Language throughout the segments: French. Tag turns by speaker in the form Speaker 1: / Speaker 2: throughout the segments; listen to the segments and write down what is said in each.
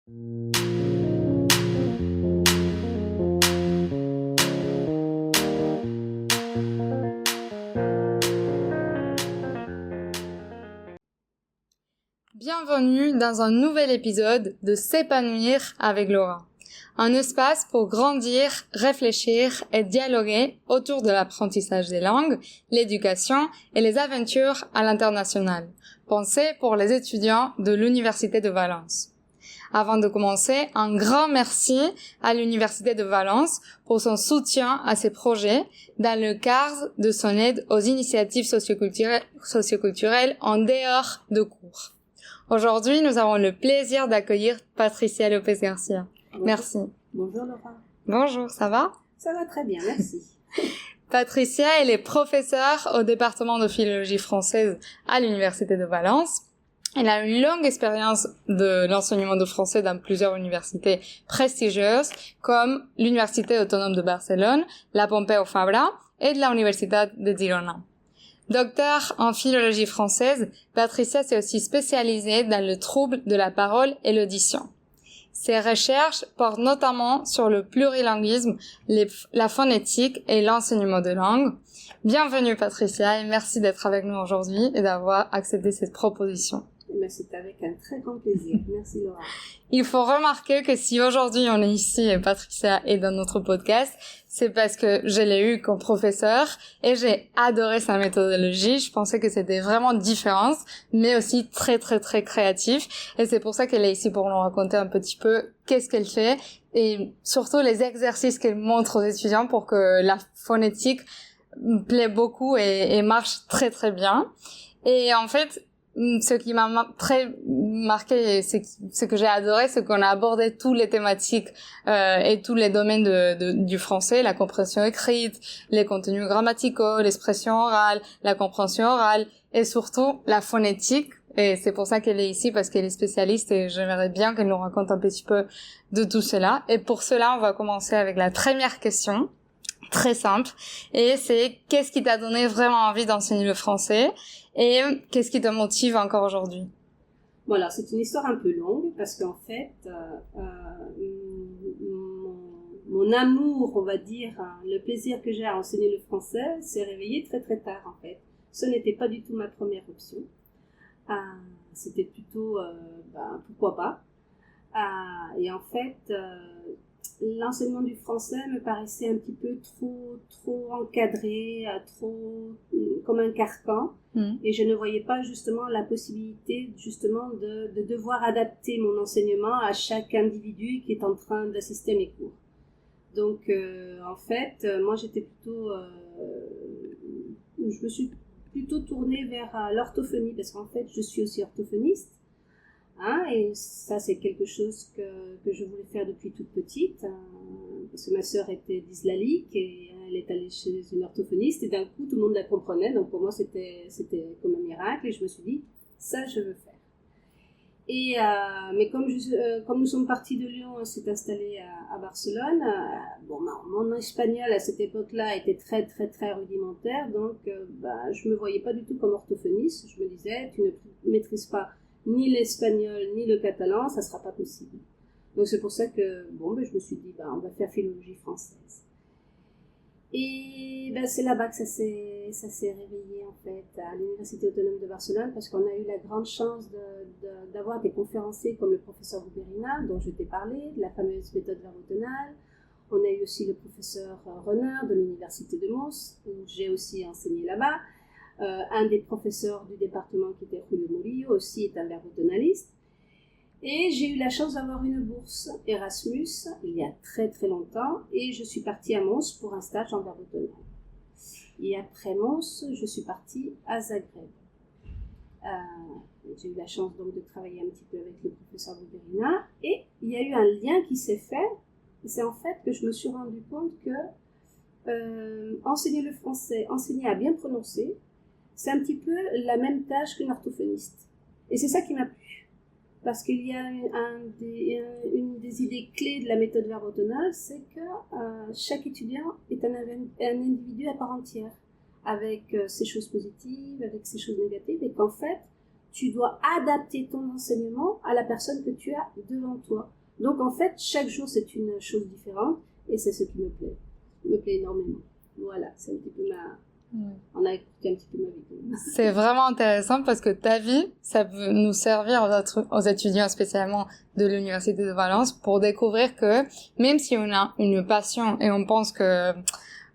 Speaker 1: Bienvenue dans un nouvel épisode de S'épanouir avec Laura. Un espace pour grandir, réfléchir et dialoguer autour de l'apprentissage des langues, l'éducation et les aventures à l'international, pensé pour les étudiants de l'Université de Valence. Avant de commencer, un grand merci à l'Université de Valence pour son soutien à ces projets dans le cadre de son aide aux initiatives socioculturelles en dehors de cours. Aujourd'hui, nous avons le plaisir d'accueillir Patricia Lopez-Garcia.
Speaker 2: Bonjour.
Speaker 1: Merci.
Speaker 2: Bonjour Laura.
Speaker 1: Bonjour, ça va?
Speaker 2: Ça va très bien, merci.
Speaker 1: Patricia, elle est professeure au département de philologie française à l'Université de Valence. Elle a une longue expérience de l'enseignement de français dans plusieurs universités prestigieuses comme l'Université autonome de Barcelone, la Pompeu Fabra et de la Universitat de Girona. Docteur en philologie française, Patricia s'est aussi spécialisée dans le trouble de la parole et l'audition. Ses recherches portent notamment sur le plurilinguisme, la phonétique et l'enseignement de langue. Bienvenue Patricia et merci d'être avec nous aujourd'hui et d'avoir accepté cette proposition.
Speaker 2: C'est avec un très grand plaisir. Merci Laura.
Speaker 1: Il faut remarquer que si aujourd'hui on est ici et Patricia est dans notre podcast, c'est parce que je l'ai eu comme professeur et j'ai adoré sa méthodologie. Je pensais que c'était vraiment différent, mais aussi très très très créatif. Et c'est pour ça qu'elle est ici pour nous raconter un petit peu qu'est-ce qu'elle fait et surtout les exercices qu'elle montre aux étudiants pour que la phonétique plaît beaucoup et marche très très bien. Et en fait, ce qui m'a très marqué, ce que j'ai adoré, c'est qu'on a abordé toutes les thématiques et tous les domaines du français, la compréhension écrite, les contenus grammaticaux, l'expression orale, la compréhension orale et surtout la phonétique. Et c'est pour ça qu'elle est ici, parce qu'elle est spécialiste et j'aimerais bien qu'elle nous raconte un petit peu de tout cela. Et pour cela, on va commencer avec la première question. Très simple, et c'est qu'est-ce qui t'a donné vraiment envie d'enseigner le français et qu'est-ce qui te motive encore aujourd'hui?
Speaker 2: Voilà, c'est une histoire un peu longue parce qu'en fait, mon amour, on va dire, le plaisir que j'ai à enseigner le français s'est réveillé très très tard en fait. Ce n'était pas du tout ma première option. C'était plutôt, pourquoi pas. Et en fait, l'enseignement du français me paraissait un petit peu trop encadré, trop comme un carcan, et je ne voyais pas justement la possibilité justement de devoir adapter mon enseignement à chaque individu qui est en train d'assister à mes cours. Donc en fait, moi j'étais plutôt, je me suis plutôt tournée vers l'orthophonie parce qu'en fait je suis aussi orthophoniste. Et ça c'est quelque chose que je voulais faire depuis toute petite, parce que ma sœur était dyslexique et elle est allée chez une orthophoniste et d'un coup tout le monde la comprenait, donc pour moi c'était comme un miracle et je me suis dit ça je veux faire. Et mais comme nous sommes partis de Lyon, on s'est installé à Barcelone. Mon espagnol à cette époque-là était très très très rudimentaire, donc je me voyais pas du tout comme orthophoniste. Je me disais tu ne maîtrises pas ni l'espagnol ni le catalan, ça sera pas possible. Donc c'est pour ça que je me suis dit on va faire philologie française. Et c'est là-bas que ça s'est réveillé en fait à l'Université autonome de Barcelone parce qu'on a eu la grande chance d'avoir des conférenciers comme le professeur Guberina dont je t'ai parlé, de la fameuse méthode verbotenale. On a eu aussi le professeur Renard de l'Université de Mons où j'ai aussi enseigné là-bas. Un des professeurs du département qui était Julio Murillo aussi est un verbotonaliste. Et j'ai eu la chance d'avoir une bourse Erasmus il y a très très longtemps et je suis partie à Mons pour un stage en verbotonal. Et après Mons, je suis partie à Zagreb. J'ai eu la chance donc de travailler un petit peu avec le professeur Guberina et il y a eu un lien qui s'est fait. Et c'est en fait que je me suis rendu compte que enseigner le français, enseigner à bien prononcer, c'est un petit peu la même tâche qu'une orthophoniste. Et c'est ça qui m'a plu. Parce qu'il y a une des idées clés de la méthode verbotonale, c'est que chaque étudiant est un individu à part entière, avec ses choses positives, avec ses choses négatives, et qu'en fait, tu dois adapter ton enseignement à la personne que tu as devant toi. Donc en fait, chaque jour c'est une chose différente et c'est ce qui me plaît. Me plaît énormément. Voilà, c'est un petit peu on a écouté un petit peu ma vie.
Speaker 1: C'est vraiment intéressant parce que ta vie, ça peut nous servir aux étudiants spécialement de l'Université de Valence pour découvrir que même si on a une passion et on pense que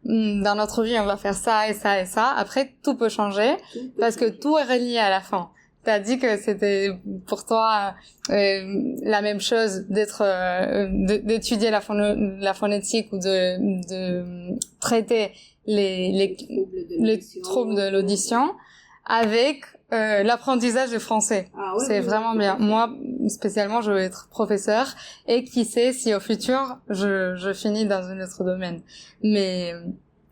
Speaker 1: dans notre vie on va faire ça et ça et ça, après tout peut changer parce que tout est relié à la fin. T'as dit que c'était pour toi la même chose d'étudier la phonétique ou de traiter les troubles de l'audition avec l'apprentissage du français.
Speaker 2: Ah, ouais,
Speaker 1: c'est vraiment bien. Moi, spécialement, je veux être professeur et qui sait si au futur je finis dans un autre domaine. Mais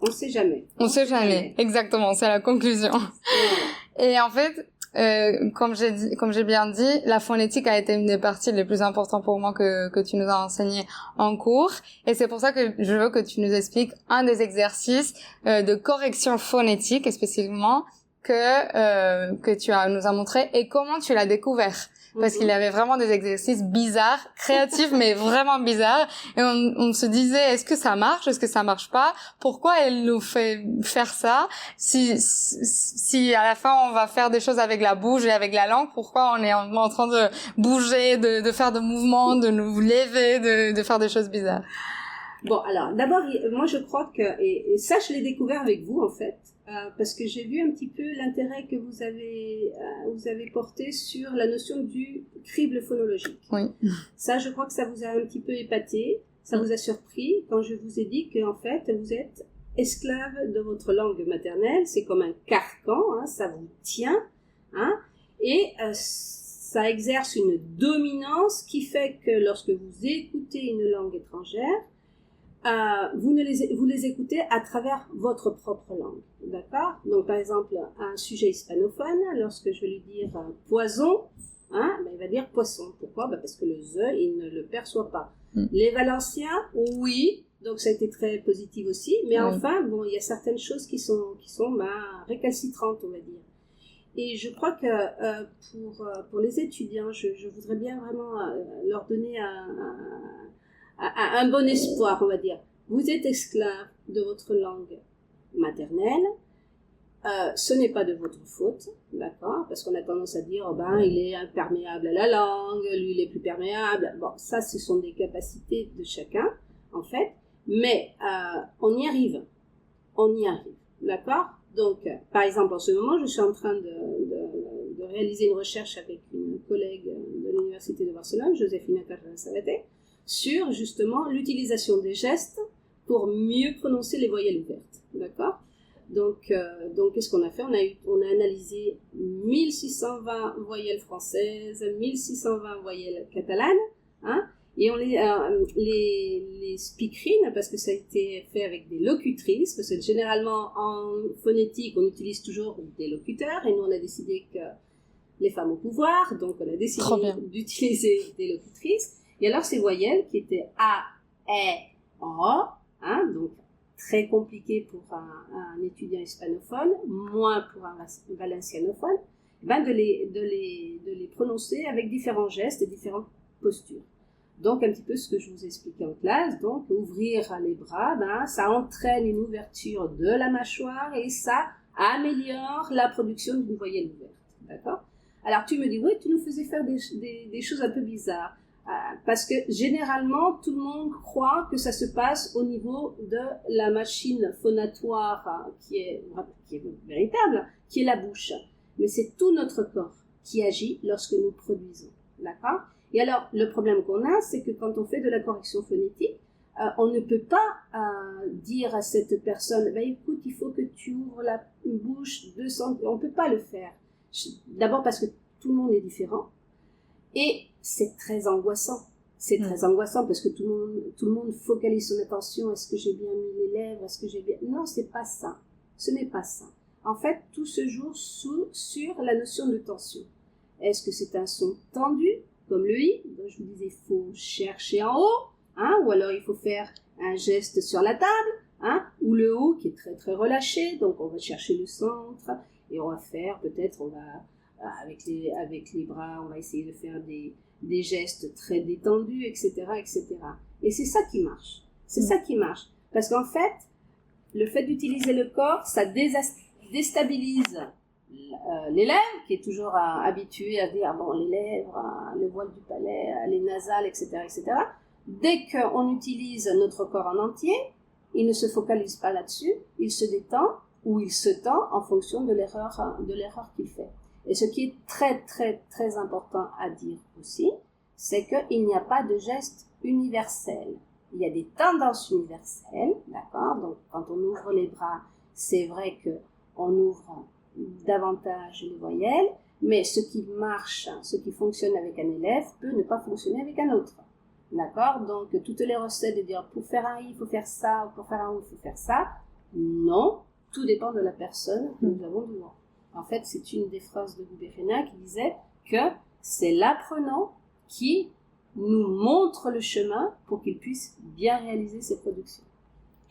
Speaker 2: on sait jamais.
Speaker 1: On sait jamais. Exactement, c'est la conclusion. Et en fait, comme j'ai bien dit, la phonétique a été une des parties les plus importantes pour moi que tu nous as enseigné en cours. Et c'est pour ça que je veux que tu nous expliques un des exercices de correction phonétique, spécifiquement, que tu nous as montré et comment tu l'as découvert. Parce qu'il y avait vraiment des exercices bizarres, créatifs, mais vraiment bizarres. Et on se disait, est-ce que ça marche? Est-ce que ça marche pas? Pourquoi elle nous fait faire ça? Si à la fin on va faire des choses avec la bouche et avec la langue, pourquoi on est en train de bouger, de faire de mouvements, de nous lever, de faire des choses bizarres?
Speaker 2: Bon, alors, d'abord, moi je crois que, et ça je l'ai découvert avec vous en fait, parce que j'ai vu un petit peu l'intérêt que vous avez porté sur la notion du crible phonologique.
Speaker 1: Oui.
Speaker 2: Ça, je crois que ça vous a un petit peu épaté, ça vous a surpris quand je vous ai dit qu'en fait, vous êtes esclave de votre langue maternelle, c'est comme un carcan, hein, ça vous tient, hein, et ça exerce une dominance qui fait que lorsque vous écoutez une langue étrangère, vous les écoutez à travers votre propre langue, d'accord? Donc par exemple, un sujet hispanophone, lorsque je vais lui dire poison, hein, ben, il va dire poisson. Pourquoi? Ben, parce que le ze, il ne le perçoit pas. Les Valenciens, oui, donc ça a été très positif aussi, mais enfin, bon, il y a certaines choses qui sont récalcitrantes, on va dire. Et je crois que pour les étudiants, je voudrais bien vraiment leur donner un bon espoir, on va dire. Vous êtes esclave de votre langue maternelle, ce n'est pas de votre faute, d'accord, parce qu'on a tendance à dire, oh ben, il est imperméable à la langue, lui il est plus perméable. Bon, ça ce sont des capacités de chacun, en fait, mais on y arrive, d'accord. Donc, par exemple, en ce moment, je suis en train de réaliser une recherche avec une collègue de l'Université de Barcelone, Josefina Carrera-Sabaté, sur justement l'utilisation des gestes pour mieux prononcer les voyelles ouvertes, d'accord. Donc qu'est-ce qu'on a fait? On a analysé 1620 voyelles françaises, 1620 voyelles catalanes, hein, et on les speakerines, parce que ça a été fait avec des locutrices, parce que généralement en phonétique on utilise toujours des locuteurs, et nous on a décidé que les femmes au pouvoir, donc on a décidé d'utiliser des locutrices. Et alors ces voyelles qui étaient A, E, O, hein, donc très compliqué pour un étudiant hispanophone, moins pour un valencianophone, ben de les prononcer avec différents gestes et différentes postures. Donc un petit peu ce que je vous expliquais en classe, donc ouvrir les bras, ben ça entraîne une ouverture de la mâchoire et ça améliore la production d'une voyelle ouverte, d'accord? Alors tu me dis, oui, tu nous faisais faire des choses un peu bizarres. Parce que généralement tout le monde croit que ça se passe au niveau de la machine phonatoire qui est véritable, qui est la bouche. Mais c'est tout notre corps qui agit lorsque nous produisons, d'accord? Et alors le problème qu'on a, c'est que quand on fait de la correction phonétique, on ne peut pas dire à cette personne, bah, écoute, il faut que tu ouvres la bouche 200, on peut pas le faire. D'abord parce que tout le monde est différent. Et c'est très angoissant. C'est très angoissant parce que tout le monde focalise son attention. Est-ce que j'ai bien mis les lèvres? Est-ce que j'ai bien... Non, c'est pas ça. Ce n'est pas ça. En fait, tout se joue sur la notion de tension. Est-ce que c'est un son tendu, comme le i? Donc, je vous disais, il faut chercher en haut, hein, ou alors il faut faire un geste sur la table, hein, ou le o qui est très très relâché. Donc, on va chercher le centre et on va faire, peut-être, on va avec les bras, on va essayer de faire des gestes très détendus, etc., etc. Et c'est ça qui marche. C'est ça qui marche. Parce qu'en fait, le fait d'utiliser le corps, ça déstabilise l'élève qui est toujours habitué à dire bon, les lèvres, le voile du palais, les nasales, etc., etc. Dès qu'on utilise notre corps en entier, il ne se focalise pas là-dessus, il se détend ou il se tend en fonction de l'erreur qu'il fait. Et ce qui est très très très important à dire aussi, c'est qu'il n'y a pas de geste universel. Il y a des tendances universelles, d'accord? Donc quand on ouvre les bras, c'est vrai qu'on ouvre davantage les voyelles, mais ce qui marche, ce qui fonctionne avec un élève peut ne pas fonctionner avec un autre. D'accord? Donc toutes les recettes de dire pour faire un i, il faut faire ça, pour faire un ou, il faut faire ça, non, tout dépend de la personne que nous avons devant. En fait, c'est une des phrases de Gubérina qui disait que c'est l'apprenant qui nous montre le chemin pour qu'il puisse bien réaliser ses productions.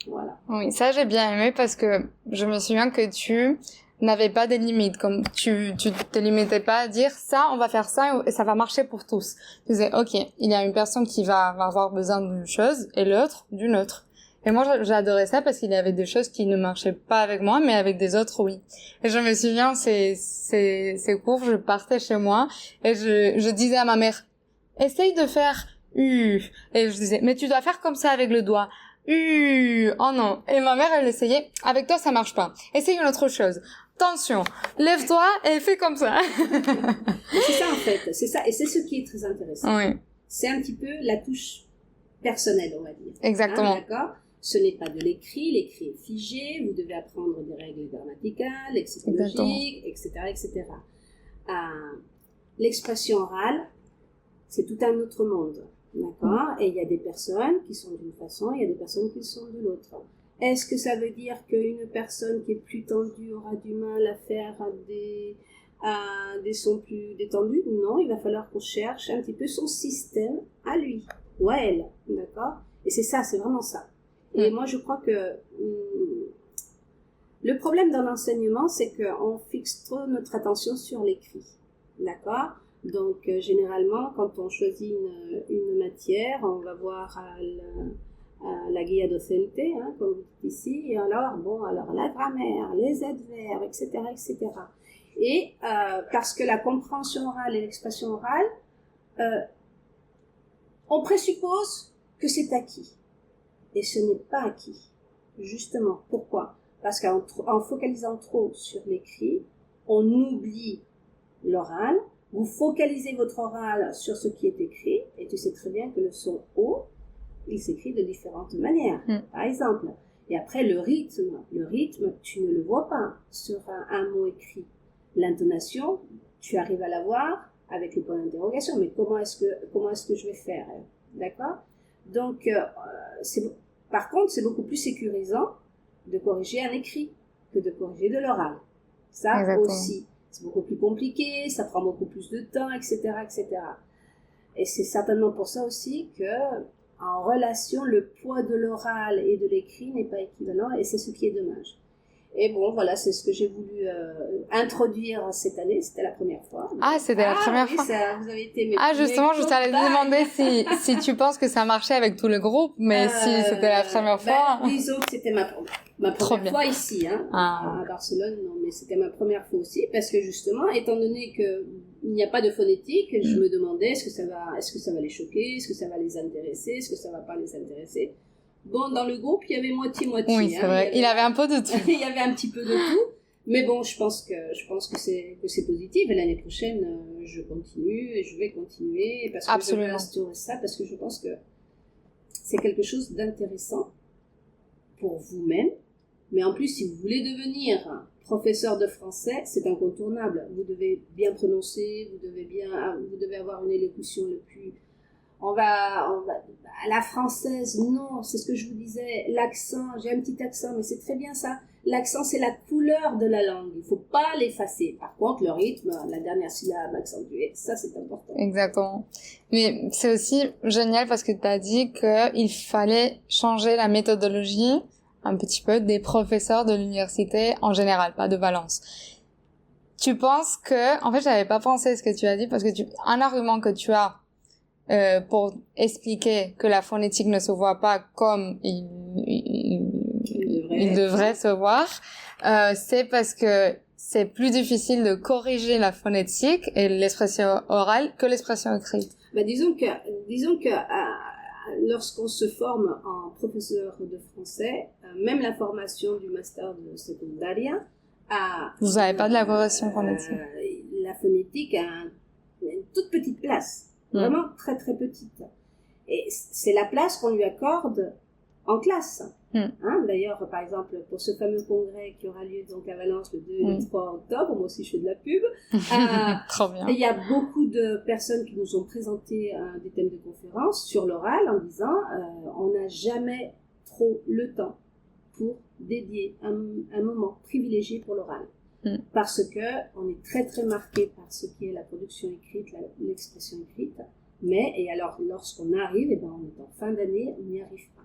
Speaker 2: Voilà.
Speaker 1: Oui, ça j'ai bien aimé parce que je me souviens que tu n'avais pas des limites, comme tu te limitais pas à dire ça, on va faire ça et ça va marcher pour tous. Tu disais, ok, il y a une personne qui va avoir besoin d'une chose et l'autre d'une autre. Et moi, j'adorais ça parce qu'il y avait des choses qui ne marchaient pas avec moi, mais avec des autres, oui. Et je me souviens, ces cours, je partais chez moi et je disais à ma mère, essaye de faire U. Et je disais, mais tu dois faire comme ça avec le doigt. Oh non. Et ma mère, elle essayait, avec toi, ça marche pas. Essaye une autre chose. Attention, lève-toi et fais comme ça.
Speaker 2: C'est ça, en fait. C'est ça. Et c'est ce qui est très intéressant.
Speaker 1: Oui.
Speaker 2: C'est un petit peu la touche personnelle, on va dire.
Speaker 1: Exactement.
Speaker 2: D'accord? Ce n'est pas de l'écrit. L'écrit est figé. Vous devez apprendre des règles grammaticales, lexicologiques, etc., etc. L'expression orale, c'est tout un autre monde. D'accord? Et il y a des personnes qui sont d'une façon, il y a des personnes qui sont de l'autre. Est-ce que ça veut dire qu'une personne qui est plus tendue aura du mal à faire des sons plus détendus? Non, il va falloir qu'on cherche un petit peu son système à lui ou à elle. D'accord? Et c'est ça, c'est vraiment ça. Et moi, je crois que le problème dans l'enseignement, c'est qu'on fixe trop notre attention sur l'écrit. D'accord? Donc, généralement, quand on choisit une matière, on va voir à la guia docente, comme vous dites ici, et alors la grammaire, les adverbes, etc., etc. Et parce que la compréhension orale et l'expression orale, on présuppose que c'est acquis. Et ce n'est pas acquis. Justement. Pourquoi? Parce qu'en focalisant trop sur l'écrit, on oublie l'oral. Vous focalisez votre oral sur ce qui est écrit, et tu sais très bien que le son O, il s'écrit de différentes manières, par exemple. Et après, le rythme, tu ne le vois pas sur un mot écrit. L'intonation, tu arrives à la voir avec le point d'interrogation, mais comment est-ce que je vais faire? D'accord? Donc, par contre, c'est beaucoup plus sécurisant de corriger un écrit que de corriger de l'oral. Ça Exactement. Aussi. C'est beaucoup plus compliqué, ça prend beaucoup plus de temps, etc., etc. Et c'est certainement pour ça aussi que, en relation, le poids de l'oral et de l'écrit n'est pas équivalent, et c'est ce qui est dommage. Et bon, voilà, c'est ce que j'ai voulu introduire cette année. C'était la première fois.
Speaker 1: Ah, c'était la première fois.
Speaker 2: Ça, vous avez été
Speaker 1: justement, je t'allais demander si tu penses que ça marchait avec tout le groupe, mais si c'était la première fois.
Speaker 2: Disons que c'était ma première fois ici, à Barcelone, non, mais c'était ma première fois aussi, parce que justement, étant donné que il n'y a pas de phonétique, je me demandais est-ce que ça va les choquer, est-ce que ça va les intéresser, est-ce que ça va pas les intéresser. Bon, dans le groupe, il y avait moitié-moitié.
Speaker 1: Oui, c'est vrai. Il avait un peu de tout.
Speaker 2: Il y avait un petit peu de tout. Mais bon, je pense que c'est positif. Et l'année prochaine, je continue et je vais continuer parce que Absolument. Je veux instaurer ça parce que je pense que c'est quelque chose d'intéressant pour vous-même. Mais en plus, si vous voulez devenir professeur de français, c'est incontournable. Vous devez bien prononcer, vous devez avoir une élocution le plus... On va à la française, non, c'est ce que je vous disais, l'accent, j'ai un petit accent, mais c'est très bien ça. L'accent, c'est la couleur de la langue, il faut pas l'effacer. Par contre, le rythme, la dernière syllabe accentuée, ça c'est important.
Speaker 1: Exactement. Mais c'est aussi génial parce que tu as dit qu'il fallait changer la méthodologie un petit peu des professeurs de l'université en général, pas de Valence. tu penses que, en fait, j'avais pas pensé à ce que tu as dit parce que un argument que tu as pour expliquer que la phonétique ne se voit pas comme il devrait se voir, c'est parce que c'est plus difficile de corriger la phonétique et l'expression orale que l'expression écrite.
Speaker 2: Disons que lorsqu'on se forme en professeur de français, même la formation du master de secondaria,
Speaker 1: vous n'avez pas de la correction phonétique.
Speaker 2: La phonétique a une toute petite place, vraiment très très petite. Et c'est la place qu'on lui accorde en classe. D'ailleurs, par exemple, pour ce fameux congrès qui aura lieu donc à Valence le 2 et le 3 octobre, moi aussi je fais de la pub,
Speaker 1: trop bien.
Speaker 2: Il y a beaucoup de personnes qui nous ont présenté des thèmes de conférence sur l'oral en disant on n'a jamais trop le temps pour dédier un moment privilégié pour l'oral. Parce que on est très très marqué par ce qui est la production écrite, l'expression écrite, et alors lorsqu'on arrive, on est en fin d'année, on n'y arrive pas.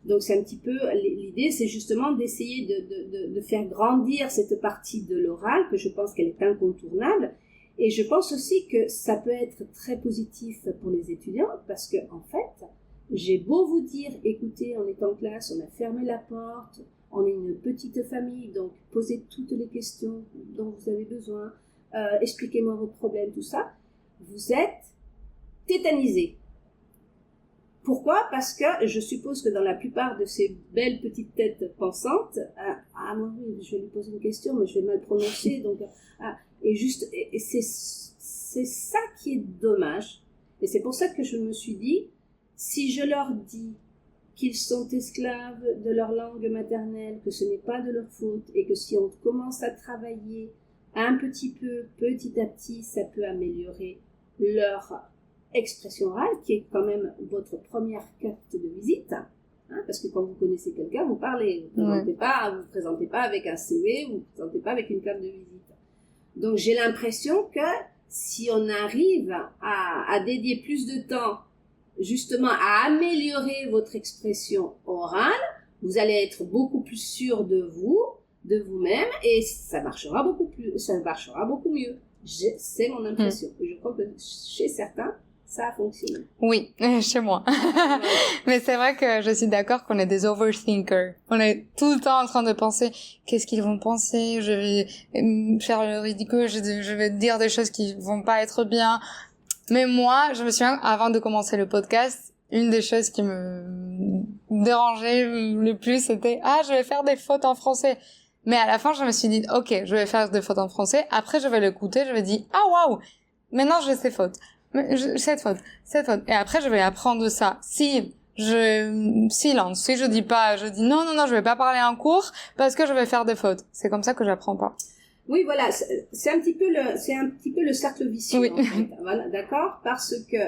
Speaker 2: Donc c'est un petit peu, l'idée c'est justement d'essayer de faire grandir cette partie de l'oral, que je pense qu'elle est incontournable, et je pense aussi que ça peut être très positif pour les étudiants, parce que en fait, j'ai beau vous dire, écoutez, on est en classe, on a fermé la porte, on est une petite famille, donc posez toutes les questions dont vous avez besoin, expliquez-moi votre problème, tout ça, vous êtes tétanisés. Pourquoi ? Parce que je suppose que dans la plupart de ces belles petites têtes pensantes, oui, je vais lui poser une question, mais je vais mal prononcer, donc et c'est ça qui est dommage. Et c'est pour ça que je me suis dit, si je leur dis qu'ils sont esclaves de leur langue maternelle, que ce n'est pas de leur faute, et que si on commence à travailler un petit peu, petit à petit, ça peut améliorer leur expression orale, qui est quand même votre première carte de visite, parce que quand vous connaissez quelqu'un, vous parlez, vous vous présentez pas avec un CV, vous présentez pas avec une carte de visite. Donc j'ai l'impression que si on arrive à dédier plus de temps justement à améliorer votre expression orale, vous allez être beaucoup plus sûr de vous-même, et ça marchera beaucoup mieux. C'est mon impression. Je crois que chez certains, ça a fonctionné.
Speaker 1: Oui, chez moi. Mais c'est vrai que je suis d'accord qu'on est des overthinkers. On est tout le temps en train de penser, qu'est-ce qu'ils vont penser? Je vais faire le ridicule, je vais dire des choses qui vont pas être bien. Mais moi, je me souviens, avant de commencer le podcast, une des choses qui me dérangeait le plus, c'était, je vais faire des fautes en français. Mais à la fin, je me suis dit, ok, je vais faire des fautes en français. Après, je vais l'écouter, je vais dire, waouh, maintenant j'ai ces fautes. Cette faute. Et après, je vais apprendre ça. Si je dis pas, je dis non, je vais pas parler en cours parce que je vais faire des fautes. C'est comme ça que j'apprends pas.
Speaker 2: Oui, voilà, c'est un petit peu le cercle vicieux. Oui. En fait. Voilà, d'accord, parce que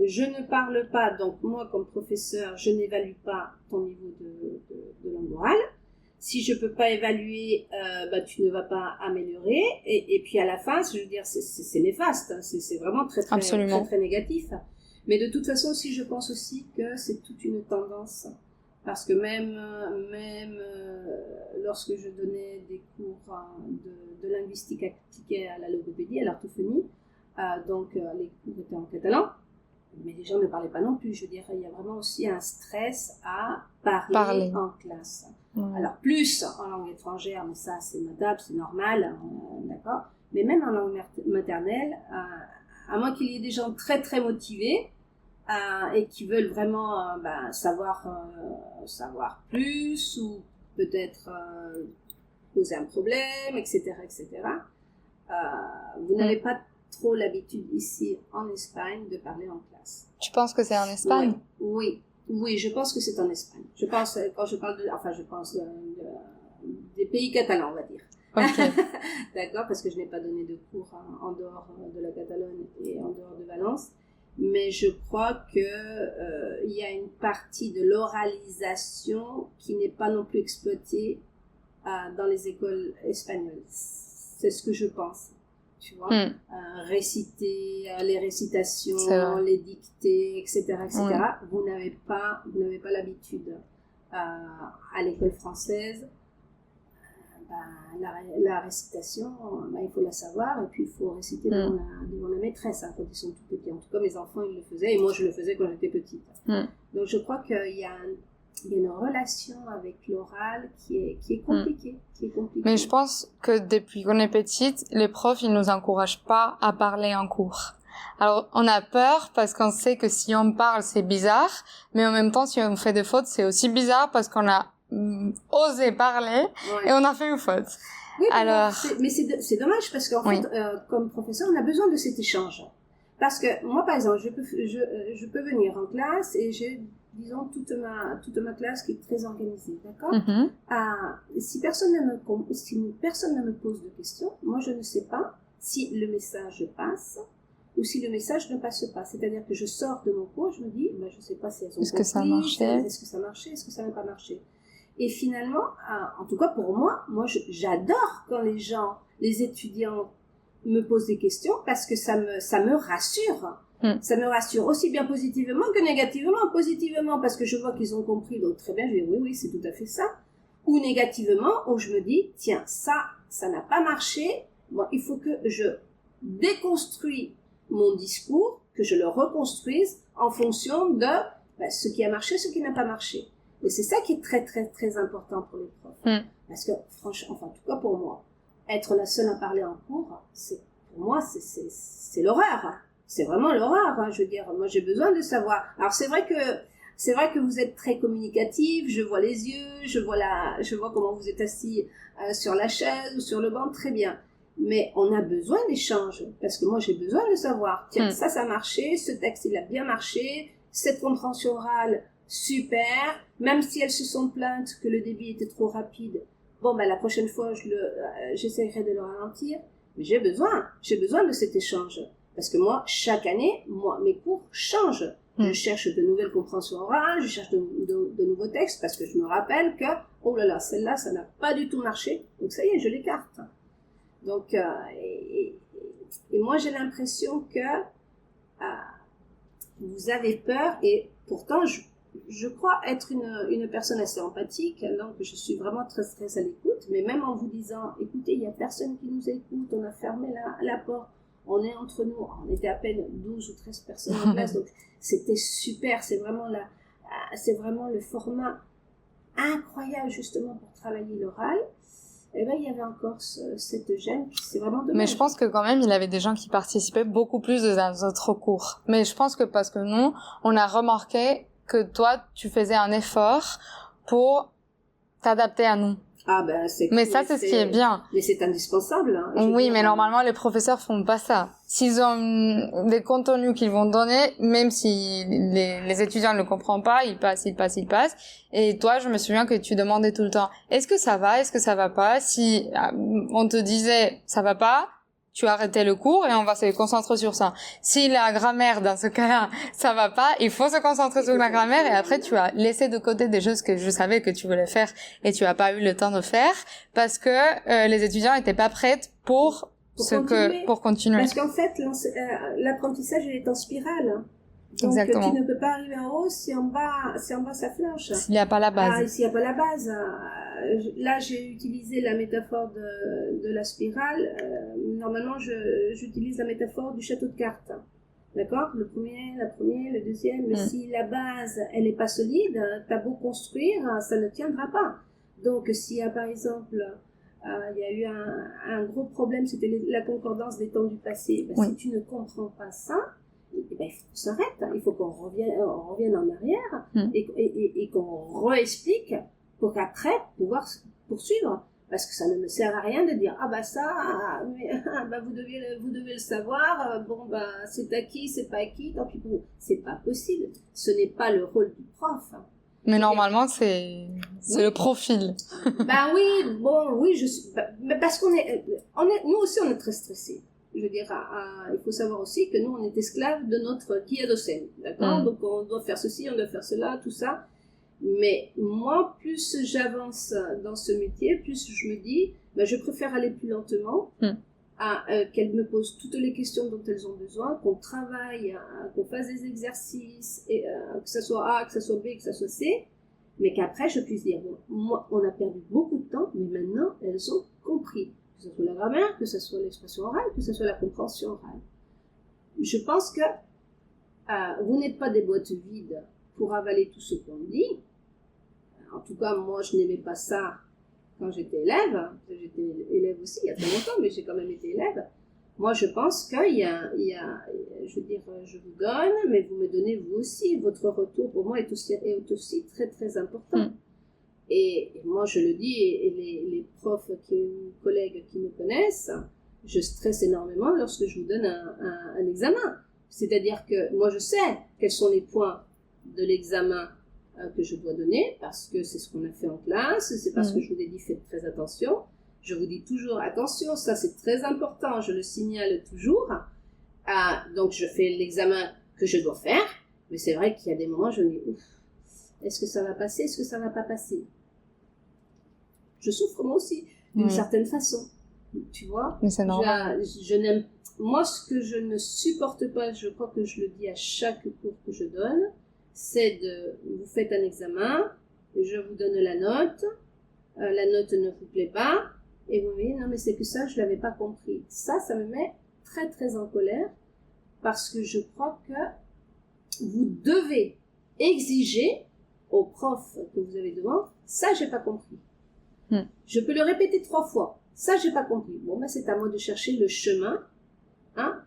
Speaker 2: je ne parle pas, donc moi comme professeur, je n'évalue pas ton niveau de langue orale. Si je peux pas évaluer, tu ne vas pas améliorer. Et puis à la fin, je veux dire, c'est néfaste. Hein, c'est vraiment très très négatif. Mais de toute façon, aussi, je pense aussi que c'est toute une tendance. Parce que même lorsque je donnais des cours de linguistique appliquée à la logopédie, à l'orthophonie, donc les cours étaient en catalan, mais les gens ne parlaient pas non plus. Je veux dire, il y a vraiment aussi un stress à parler. En classe. Alors plus en langue étrangère, mais ça c'est notable, c'est normal, d'accord. Mais même en langue maternelle, à moins qu'il y ait des gens très très motivés et qui veulent vraiment savoir plus, ou peut-être poser un problème, etc., vous n'avez pas trop l'habitude ici en Espagne de parler en classe.
Speaker 1: Tu penses que c'est en Espagne?
Speaker 2: Oui, je pense que c'est en Espagne. Je pense, quand je parle des pays catalans, on va dire.
Speaker 1: Okay.
Speaker 2: D'accord, parce que je n'ai pas donné de cours en dehors de la Catalogne et en dehors de Valence. Mais je crois que il y a une partie de l'oralisation qui n'est pas non plus exploitée dans les écoles espagnoles. C'est ce que je pense. Tu vois, réciter, les récitations, les dictées, etc. Vous n'avez pas l'habitude à l'école française la récitation, il faut la savoir et puis il faut réciter devant la maîtresse quand ils sont tout petits. En tout cas, mes enfants, ils le faisaient et moi, je le faisais quand j'étais petite. Donc, je crois qu'il y a une relation avec l'oral qui est compliquée.
Speaker 1: Mais je pense que depuis qu'on est petite, les profs, ils nous encouragent pas à parler en cours. Alors, on a peur parce qu'on sait que si on parle, c'est bizarre, mais en même temps, si on fait des fautes, c'est aussi bizarre parce qu'on a osé parler et on a fait une faute.
Speaker 2: Oui, mais c'est dommage parce qu'en fait, comme professeur, on a besoin de cet échange. Parce que moi, par exemple, je peux venir en classe et j'ai, disons, toute ma classe qui est très organisée, d'accord? Si personne ne me pose de questions, moi, je ne sais pas si le message passe ou si le message ne passe pas. C'est-à-dire que je sors de mon cours, je me dis, je ne sais pas si elles ont compris, est-ce que ça marchait, est-ce que ça n'a pas marché. Et finalement, en tout cas pour moi j'adore quand les étudiants me posent des questions parce que ça me rassure. Ça me rassure aussi bien positivement que négativement. Positivement parce que je vois qu'ils ont compris, donc très bien, je dis oui, c'est tout à fait ça. Ou négativement, où je me dis, tiens, ça n'a pas marché, bon, il faut que je déconstruis mon discours, que je le reconstruise en fonction de ce qui a marché, ce qui n'a pas marché. Et c'est ça qui est très, très, très important pour les profs. Parce que, franchement, en tout cas pour moi, être la seule à parler en cours, pour moi, c'est l'horreur. C'est vraiment l'horreur. Je veux dire, moi, j'ai besoin de savoir. Alors, c'est vrai que vous êtes très communicatif, je vois les yeux, je vois comment vous êtes assis sur la chaise ou sur le banc, très bien. Mais on a besoin d'échanges. Parce que moi, j'ai besoin de savoir. Tiens, ça a marché, ce texte, il a bien marché, cette compréhension orale, super, même si elles se sont plaintes que le débit était trop rapide, la prochaine fois j'essaierai de le ralentir, mais j'ai besoin de cet échange, parce que moi, chaque année, mes cours changent, je cherche de nouvelles compréhensions orales, je cherche de nouveaux textes, parce que je me rappelle que, oh là là, celle-là, ça n'a pas du tout marché, donc ça y est, je l'écarte. Donc, et moi j'ai l'impression que vous avez peur, et pourtant, je crois être une personne assez empathique, donc je suis vraiment très, très à l'écoute, mais même en vous disant, écoutez, il n'y a personne qui nous écoute, on a fermé la porte, on est entre nous, on était à peine 12 ou 13 personnes en classe, donc c'était super, c'est vraiment le format incroyable justement pour travailler l'oral. Et il y avait encore cette gêne, c'est vraiment dommage.
Speaker 1: Mais je pense que quand même, il y avait des gens qui participaient beaucoup plus dans les autres cours. Mais je pense que parce que nous, on a remarqué que toi, tu faisais un effort pour t'adapter à nous. Mais ça, c'est ce qui est bien.
Speaker 2: Mais c'est indispensable.
Speaker 1: Oui, mais normalement, les professeurs font pas ça. S'ils ont des contenus qu'ils vont donner, même si les étudiants ne le comprennent pas, ils passent. Et toi, je me souviens que tu demandais tout le temps, est-ce que ça va, est-ce que ça va pas? Si on te disait, ça va pas, tu arrêtais le cours et on va se concentrer sur ça. Si la grammaire, dans ce cas-là, ça va pas, il faut se concentrer sur la grammaire et après tu as laissé de côté des choses que je savais que tu voulais faire et tu as pas eu le temps de faire parce que les étudiants étaient pas prêts pour continuer.
Speaker 2: Parce qu'en fait, l'apprentissage, il est en spirale. Donc,
Speaker 1: exactement.
Speaker 2: Tu ne peux pas arriver en haut si en bas ça flanche.
Speaker 1: S'il n'y a pas la base.
Speaker 2: S'il n'y a pas la base. Là, j'ai utilisé la métaphore de la spirale. Normalement, j'utilise la métaphore du château de cartes. D'accord? La première, le deuxième. Mais si la base, elle n'est pas solide, t'as beau construire, ça ne tiendra pas. Donc, s'il y a, par exemple, il y a eu un gros problème, c'était la concordance des temps du passé. Si tu ne comprends pas ça, il faut qu'on s'arrête, il faut qu'on revienne en arrière et qu'on réexplique pour qu'après pouvoir poursuivre, parce que ça ne me sert à rien de dire vous devez le savoir, c'est acquis, c'est pas acquis, tant pis pour vous. C'est pas possible, ce n'est pas le rôle du prof.
Speaker 1: Mais normalement c'est le profil.
Speaker 2: Mais parce qu'on est nous aussi on est très stressés. Je veux dire, il faut savoir aussi que nous, on est esclaves de notre kiadocène, d'accord? Donc, on doit faire ceci, on doit faire cela, tout ça. Mais moi, plus j'avance dans ce métier, plus je me dis, je préfère aller plus lentement, qu'elles me posent toutes les questions dont elles ont besoin, qu'on travaille, qu'on fasse des exercices, et, que ça soit A, que ça soit B, que ça soit C. mais qu'après je puisse dire, bon, moi, on a perdu beaucoup de temps, mais maintenant, elles ont compris. Que ce soit la grammaire, que ce soit l'expression orale, que ce soit la compréhension orale. Je pense que vous n'êtes pas des boîtes vides pour avaler tout ce qu'on dit. En tout cas, moi, je n'aimais pas ça quand j'étais élève. J'étais élève aussi il y a très longtemps, mais j'ai quand même été élève. Moi, je pense qu'il y a, je veux dire, je vous donne, mais vous me donnez vous aussi. Votre retour, pour moi, est aussi très, très important. Et moi, je le dis, et les profs, collègues qui me connaissent, je stresse énormément lorsque je vous donne un examen. C'est-à-dire que moi, je sais quels sont les points de l'examen que je dois donner, parce que c'est ce qu'on a fait en classe, c'est parce que je vous ai dit, faites très attention. Je vous dis toujours, attention, ça c'est très important, je le signale toujours. Donc, je fais l'examen que je dois faire, mais c'est vrai qu'il y a des moments, je me dis, ouf, est-ce que ça va passer, est-ce que ça va pas passer? Je souffre moi aussi, d'une certaine façon, tu vois.
Speaker 1: Mais c'est normal.
Speaker 2: Moi, ce que je ne supporte pas, je crois que je le dis à chaque cours que je donne, c'est vous faites un examen, je vous donne la note ne vous plaît pas, et vous me dites, non mais c'est que ça, je l'avais pas compris. Ça me met très très en colère, parce que je crois que vous devez exiger au prof que vous avez devant, ça j'ai pas compris. Je peux le répéter 3 fois, ça j'ai pas compris. Bon ben c'est à moi de chercher le chemin,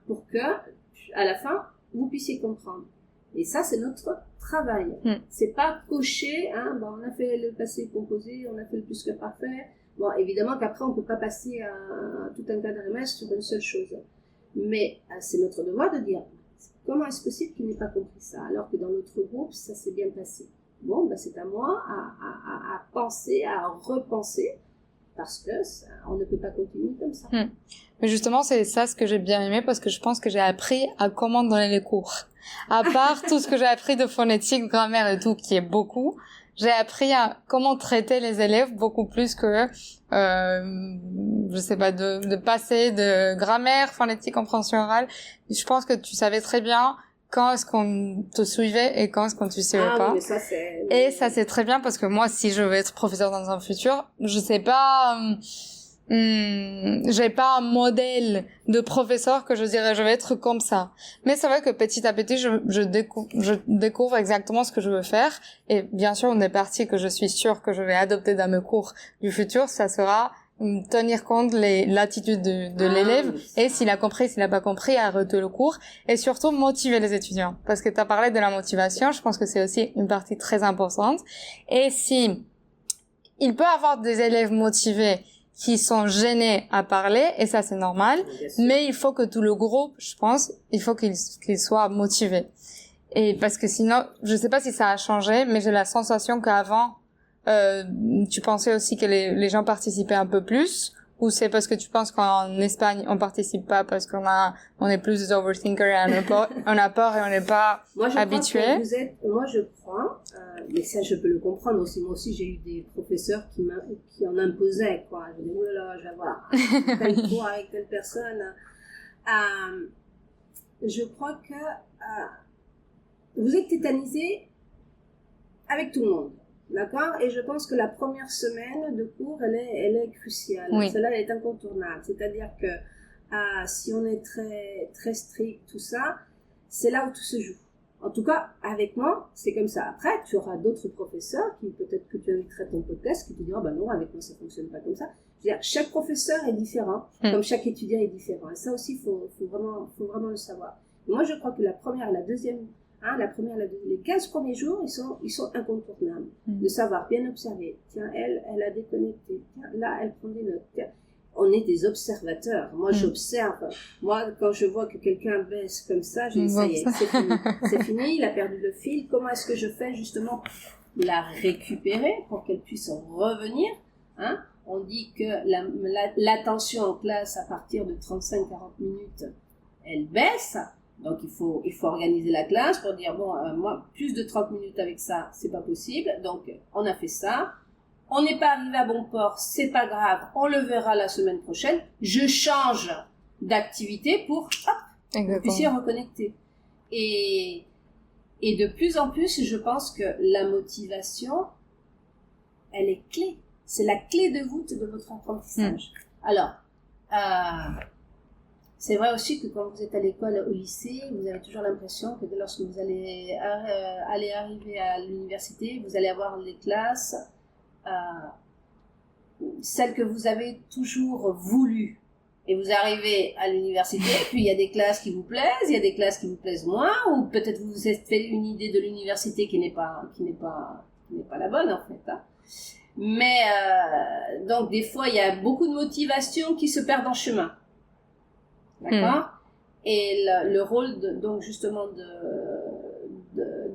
Speaker 2: pour que à la fin vous puissiez comprendre. Et ça c'est notre travail. C'est pas cocher, on a fait le passé composé, on a fait le plus que parfait. Bon, évidemment qu'après on peut pas passer à tout un quadrimestre sur une seule chose. Mais c'est notre devoir de dire comment est-ce possible qu'il n'ait pas compris ça, alors que dans notre groupe ça s'est bien passé. Bon, ben c'est à moi à penser, à repenser, parce que on ne peut pas continuer comme ça.
Speaker 1: Mais justement, c'est ça ce que j'ai bien aimé, parce que je pense que j'ai appris à comment donner les cours. À part tout ce que j'ai appris de phonétique, grammaire et tout, qui est beaucoup, j'ai appris à comment traiter les élèves beaucoup plus que, je sais pas, de passer de grammaire, phonétique, compréhension orale. Je pense que tu savais très bien quand est-ce qu'on te suivait et quand est-ce qu'on te suivait pas.
Speaker 2: Oui, mais ça, c'est...
Speaker 1: Et ça c'est très bien, parce que moi, si je veux être professeur dans un futur, je sais pas, j'ai pas un modèle de professeur que je dirais je vais être comme ça. Mais c'est vrai que petit à petit, je découvre exactement ce que je veux faire. Et bien sûr, une des parties que je suis sûre que je vais adopter dans mes cours du futur, ça sera tenir compte l'attitude de l'élève, et s'il a compris, s'il a pas compris, arrêter le cours, et surtout motiver les étudiants, parce que tu as parlé de la motivation, je pense que c'est aussi une partie très importante. Et si il peut avoir des élèves motivés qui sont gênés à parler, et ça c'est normal, mais il faut que tout le groupe, je pense, il faut qu'il soit motivé. Et parce que sinon, je sais pas si ça a changé, mais j'ai la sensation qu'avant, tu pensais aussi que les gens participaient un peu plus, ou c'est parce que tu penses qu'en Espagne on participe pas parce on est plus des overthinkers et on a peur et on n'est pas habitué?
Speaker 2: Moi je crois, mais ça je peux le comprendre aussi. Moi aussi j'ai eu des professeurs qui en imposaient, quoi. Je dis, oh là là, je vais avoir tel cours avec telle personne. Je crois que vous êtes tétanisés avec tout le monde. D'accord? Et je pense que la première semaine de cours, elle est cruciale.
Speaker 1: Oui.
Speaker 2: Celle-là, elle est incontournable. C'est-à-dire que si on est très, très strict, tout ça, c'est là où tout se joue. En tout cas, avec moi, c'est comme ça. Après, tu auras d'autres professeurs qui, peut-être que tu inviteras ton podcast, qui te diront, bah non, avec moi, ça fonctionne pas comme ça. Je veux dire, chaque professeur est différent, comme chaque étudiant est différent. Et ça aussi, faut vraiment le savoir. Et moi, je crois que la première et la deuxième, les 15 premiers jours, ils sont incontournables. De savoir bien observer. Tiens, elle a déconnecté. Tiens, là, elle prend des notes. Tiens, on est des observateurs. Moi, j'observe. Moi, quand je vois que quelqu'un baisse comme ça, je dis, ça y est, c'est fini. C'est fini, il a perdu le fil. Comment est-ce que je fais, justement, pour la récupérer, pour qu'elle puisse revenir, On dit que l'attention en classe, à partir de 35-40 minutes, elle baisse. Donc il faut organiser la classe pour dire bon moi plus de 30 minutes avec ça c'est pas possible, donc on a fait ça, on n'est pas arrivé à bon port, c'est pas grave, on le verra la semaine prochaine, je change d'activité pour vous puissiez reconnecter. Et de plus en plus je pense que la motivation elle est clé. C'est la clé de voûte de votre apprentissage. Alors, c'est vrai aussi que quand vous êtes à l'école, au lycée, vous avez toujours l'impression que lorsque vous allez arriver à l'université, vous allez avoir les classes, celles que vous avez toujours voulu. Et vous arrivez à l'université, puis il y a des classes qui vous plaisent, il y a des classes qui vous plaisent moins, ou peut-être vous vous êtes fait une idée de l'université qui n'est pas la bonne en fait. Hein. Mais donc des fois il y a beaucoup de motivations qui se perdent en chemin. D'accord. Et le rôle donc justement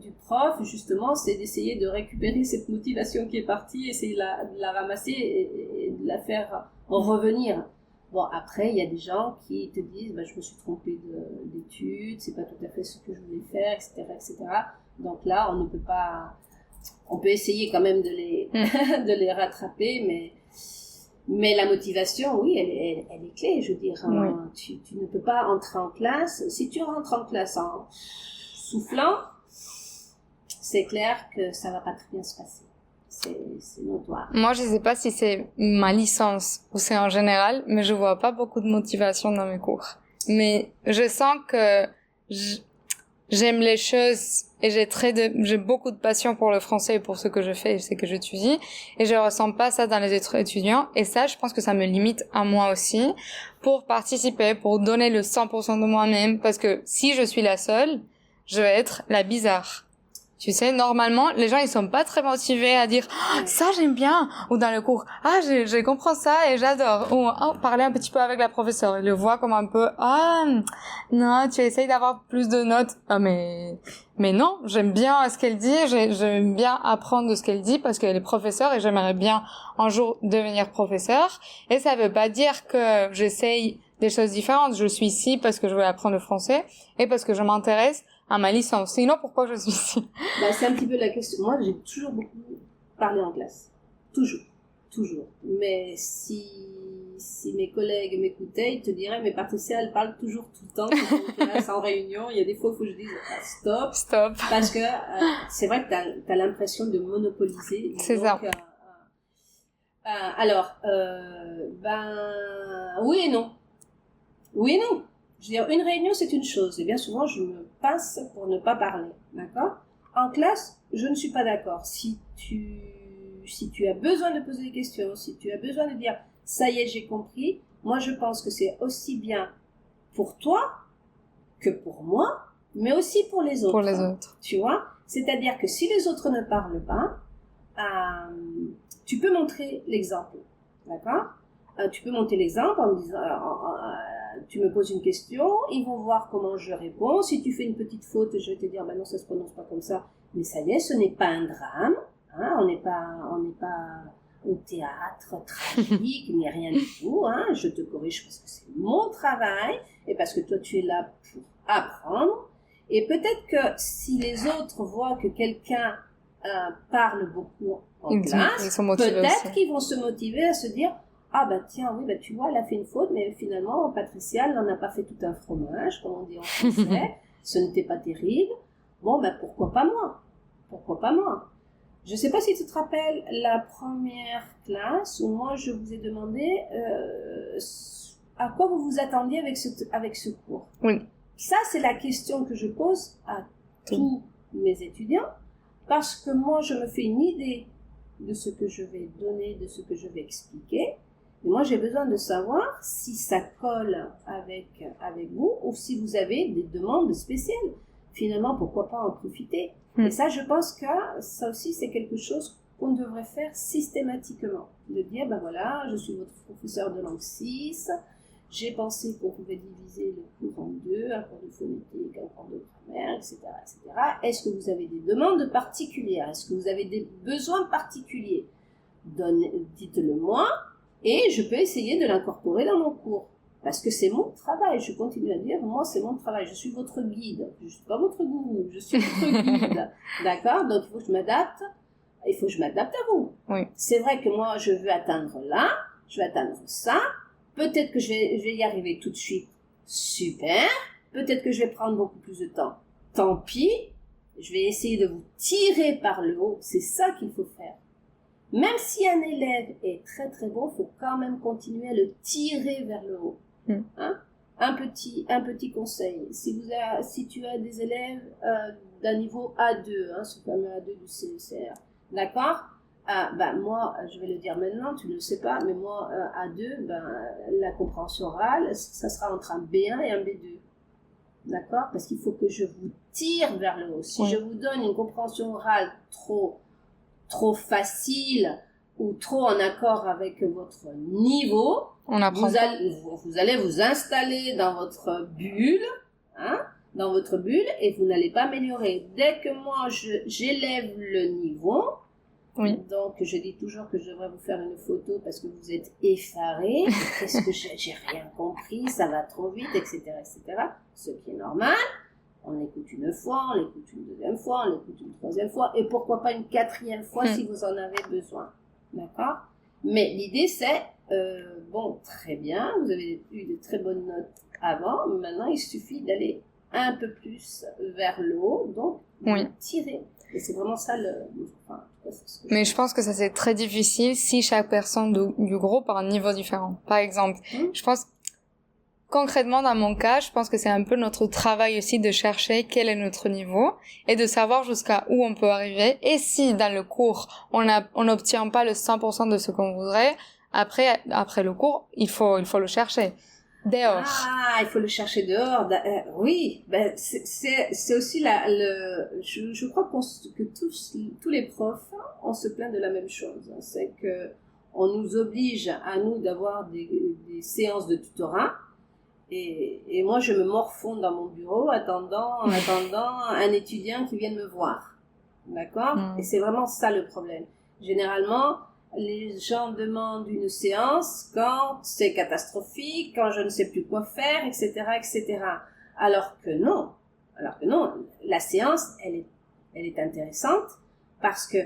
Speaker 2: du prof, justement, c'est d'essayer de récupérer cette motivation qui est partie, essayer de la ramasser et de la faire revenir. Bon, après, il y a des gens qui te disent, je me suis trompée d'études, c'est pas tout à fait ce que je voulais faire, etc., etc. Donc là, on ne peut pas, on peut essayer quand même de les rattraper, mais la motivation, oui, elle est clé, je veux dire. Oui. Tu ne peux pas entrer en classe. Si tu rentres en classe en soufflant, c'est clair que ça va pas très bien se passer. C'est notoire.
Speaker 1: Moi, je sais pas si c'est ma licence ou c'est en général, mais je vois pas beaucoup de motivation dans mes cours. Mais je sens que j'aime les choses et j'ai beaucoup de passion pour le français et pour ce que je fais et ce que j'étudie. Et je ressens pas ça dans les autres étudiants. Et ça, je pense que ça me limite à moi aussi pour participer, pour donner le 100% de moi-même. Parce que si je suis la seule, je vais être la bizarre. Tu sais, normalement, les gens, ils sont pas très motivés à dire « ça, j'aime bien !» ou dans le cours « ah, je comprends ça et j'adore !» ou « parler un petit peu avec la professeure ». Ils le voient comme un peu « ah, non, tu essayes d'avoir plus de notes. » Ah, mais non, j'aime bien ce qu'elle dit, j'aime bien apprendre de ce qu'elle dit parce qu'elle est professeure et j'aimerais bien un jour devenir professeur. Et ça veut pas dire que j'essaye des choses différentes. Je suis ici parce que je veux apprendre le français et parce que je m'intéresse à ma licence. Sinon, pourquoi je suis ici?
Speaker 2: C'est un petit peu la question. Moi, j'ai toujours beaucoup parlé en classe. Toujours. Mais si mes collègues m'écoutaient, ils te diraient, mais Patricia, elle parle toujours tout le temps, en classe, en réunion. Il y a des fois où il faut que je dise, stop. Parce que c'est vrai que t'as l'impression de monopoliser.
Speaker 1: C'est donc, ça.
Speaker 2: Alors, oui et non. Oui et non. Je veux dire, une réunion, c'est une chose. Et bien souvent, je me passe pour ne pas parler. D'accord? En classe, je ne suis pas d'accord. Si tu as besoin de poser des questions, si tu as besoin de dire, ça y est, j'ai compris, moi, je pense que c'est aussi bien pour toi que pour moi, mais aussi pour les autres.
Speaker 1: Pour les autres.
Speaker 2: Tu vois? C'est-à-dire que si les autres ne parlent pas, tu peux montrer l'exemple. D'accord? Tu peux montrer l'exemple en disant, tu me poses une question, ils vont voir comment je réponds. Si tu fais une petite faute, je vais te dire, non, ça se prononce pas comme ça. Mais ça y est, ce n'est pas un drame. Hein, on n'est pas au théâtre tragique, ni rien du tout. Hein, je te corrige parce que c'est mon travail et parce que toi, tu es là pour apprendre. Et peut-être que si les autres voient que quelqu'un parle beaucoup en classe, peut-être qu'ils vont se motiver à se dire, tiens, oui, tu vois, elle a fait une faute, mais finalement, Patricia, elle n'en a pas fait tout un fromage, comme on dit en français. Ce n'était pas terrible. Bon, pourquoi pas moi? Je ne sais pas si tu te rappelles la première classe où moi, je vous ai demandé à quoi vous vous attendiez avec ce cours.
Speaker 1: Oui.
Speaker 2: Ça, c'est la question que je pose à tous mes étudiants, parce que moi, je me fais une idée de ce que je vais donner, de ce que je vais expliquer. Et moi, j'ai besoin de savoir si ça colle avec vous ou si vous avez des demandes spéciales. Finalement, pourquoi pas en profiter? Et ça, je pense que ça aussi, c'est quelque chose qu'on devrait faire systématiquement. De dire, voilà, je suis votre professeur de langue 6, j'ai pensé qu'on pouvait diviser le cours en deux, un cours de phonétique, un cours de grammaire, etc., etc. Est-ce que vous avez des demandes particulières? Est-ce que vous avez des besoins particuliers? Dites-le moi. Et je peux essayer de l'incorporer dans mon cours. Parce que c'est mon travail. Je continue à dire, moi, c'est mon travail. Je suis votre guide. Je ne suis pas votre gourou. Je suis votre guide. D'accord? Donc, il faut que je m'adapte. Il faut que je m'adapte à vous.
Speaker 1: Oui.
Speaker 2: C'est vrai que moi, je veux atteindre là. Je veux atteindre ça. Peut-être que je vais y arriver tout de suite. Super. Peut-être que je vais prendre beaucoup plus de temps. Tant pis. Je vais essayer de vous tirer par le haut. C'est ça qu'il faut faire. Même si un élève est très très bon, il faut quand même continuer à le tirer vers le haut. Hein? Un petit conseil. Si tu as des élèves d'un niveau A2, ce fameux A2 du CECR, d'accord? Moi, je vais le dire maintenant, tu ne le sais pas, mais moi, A2, la compréhension orale, ça sera entre un B1 et un B2. D'accord? Parce qu'il faut que je vous tire vers le haut. Si je vous donne une compréhension orale trop facile ou trop en accord avec votre niveau, vous allez vous installer dans votre bulle, et vous n'allez pas améliorer. Dès que moi j'élève le niveau, donc je dis toujours que je devrais vous faire une photo parce que vous êtes effarés, qu'est-ce que j'ai rien compris, ça va trop vite, etc., ce qui est normal. On écoute une fois, on l'écoute une deuxième fois, on l'écoute une troisième fois, et pourquoi pas une quatrième fois si vous en avez besoin. D'accord? Mais l'idée c'est, très bien, vous avez eu de très bonnes notes avant, maintenant il suffit d'aller un peu plus vers le haut, donc tirer. Et c'est vraiment ça
Speaker 1: Mais je pense que ça c'est très difficile si chaque personne du groupe a un niveau différent. Par exemple, je pense concrètement, dans mon cas, je pense que c'est un peu notre travail aussi de chercher quel est notre niveau et de savoir jusqu'à où on peut arriver. Et si dans le cours, on n'obtient pas le 100% de ce qu'on voudrait, après le cours, il faut le chercher dehors.
Speaker 2: Il faut le chercher dehors. Oui, c'est aussi je crois que tous les profs, on se plaint de la même chose. C'est que on nous oblige à nous d'avoir des séances de tutorat. Et moi, je me morfonds dans mon bureau attendant un étudiant qui vienne me voir. D'accord? Et c'est vraiment ça le problème. Généralement, les gens demandent une séance quand c'est catastrophique, quand je ne sais plus quoi faire, etc., etc. Alors que non, la séance, elle est intéressante parce que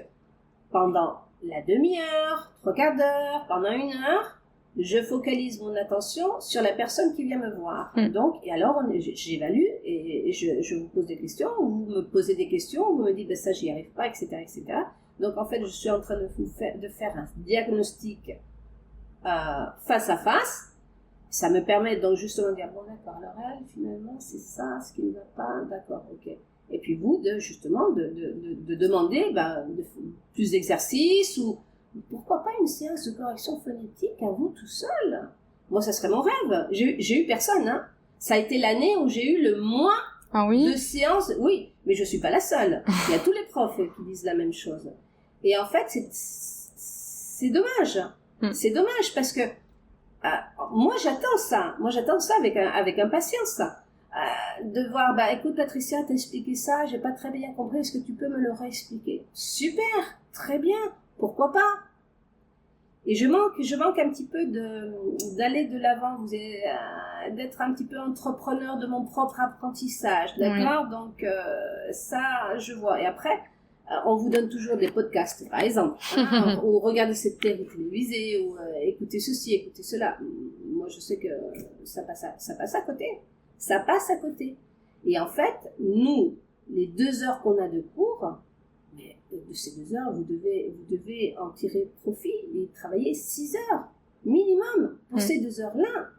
Speaker 2: pendant la demi-heure, 3/4 d'heure, pendant 1 heure, je focalise mon attention sur la personne qui vient me voir. Donc, et alors, j'évalue et je vous pose des questions, vous me posez des questions, vous me dites, ça, j'y arrive pas, etc., etc. Donc, en fait, je suis en train de faire un diagnostic face à face. Ça me permet donc justement de dire, bon, d'accord, alors elle, finalement, c'est ça, ce qui ne va pas, d'accord, ok. Et puis vous, de demander plus d'exercices ou pourquoi pas une séance de correction phonétique à vous tout seul. Moi, ça serait mon rêve. J'ai eu personne, Ça a été l'année où j'ai eu le moins de séances. Oui, mais je suis pas la seule. Il y a tous les profs qui disent la même chose. Et en fait, c'est dommage. C'est dommage parce que moi, j'attends ça. Moi, j'attends ça avec impatience. De voir, écoute Patricia, t'as expliqué ça, j'ai pas très bien compris, est-ce que tu peux me le réexpliquer? Super, très bien, pourquoi pas? Et je manque un petit peu d'aller de l'avant, d'être un petit peu entrepreneur de mon propre apprentissage, d'accord? Donc ça, je vois. Et après, on vous donne toujours des podcasts, par exemple, ou regardez cette série télévisée, ou écoutez ceci, écoutez cela. Moi, je sais que ça passe à côté. Ça passe à côté. Et en fait, nous, les 2 heures qu'on a de cours, mais de ces 2 heures, vous devez en tirer profit et travailler 6 heures minimum pour ces 2 heures-là.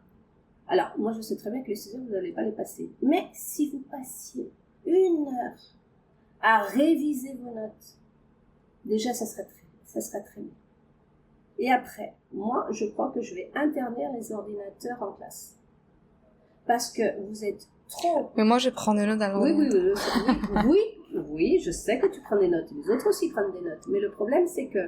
Speaker 2: Alors, moi, je sais très bien que les 6 heures, vous n'allez pas les passer. Mais si vous passiez 1 heure à réviser vos notes, déjà, ça serait très bien. Et après, moi, je crois que je vais interdire les ordinateurs en classe. Parce que vous êtes trop...
Speaker 1: Mais moi, je prends des notes à l'ordinateur.
Speaker 2: Oui, je sais que tu prends des notes. Les autres aussi prennent des notes. Mais le problème, c'est que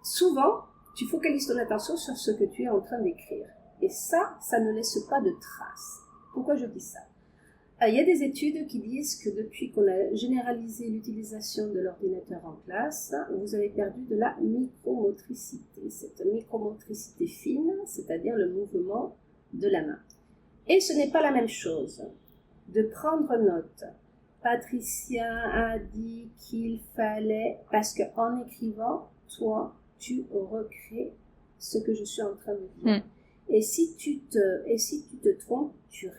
Speaker 2: souvent, tu focalises ton attention sur ce que tu es en train d'écrire. Et ça ne laisse pas de traces. Pourquoi je dis ça? Il y a des études qui disent que depuis qu'on a généralisé l'utilisation de l'ordinateur en classe, vous avez perdu de la micromotricité. Cette micromotricité fine, c'est-à-dire le mouvement de la main. Et ce n'est pas la même chose de prendre note. Patricia a dit qu'il fallait, parce qu'en écrivant, toi, tu recrées ce que je suis en train de dire. Et si tu te trompes, tu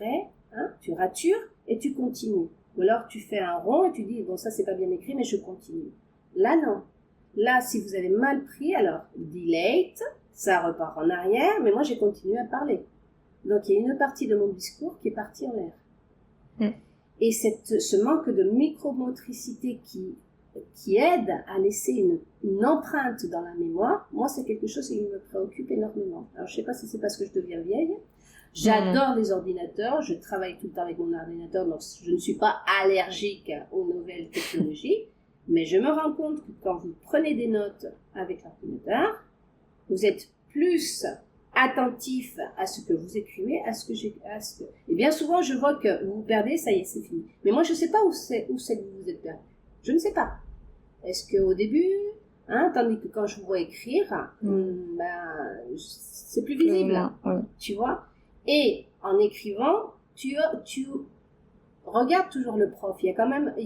Speaker 2: ratures et tu continues. Ou alors tu fais un rond et tu dis, bon, ça c'est pas bien écrit, mais je continue. Là, non. Là, si vous avez mal pris, alors delete, ça repart en arrière, mais moi, j'ai continué à parler. Donc, il y a une partie de mon discours qui est partie en l'air. Et ce manque de micromotricité qui aide à laisser une empreinte dans la mémoire, moi, c'est quelque chose qui me préoccupe énormément. Alors, je sais pas si c'est parce que je deviens vieille. J'adore les ordinateurs, je travaille tout le temps avec mon ordinateur, donc je ne suis pas allergique aux nouvelles technologies, mais je me rends compte que quand vous prenez des notes avec l'ordinateur, vous êtes plus attentif à ce que vous écrivez, Et bien souvent, je vois que vous vous perdez, ça y est, c'est fini. Mais moi, je ne sais pas où c'est que vous vous êtes perdu. Je ne sais pas. Est-ce qu'au début, tandis que quand je vous vois écrire, c'est plus visible, tu vois. Et en écrivant, tu regardes toujours le prof. Il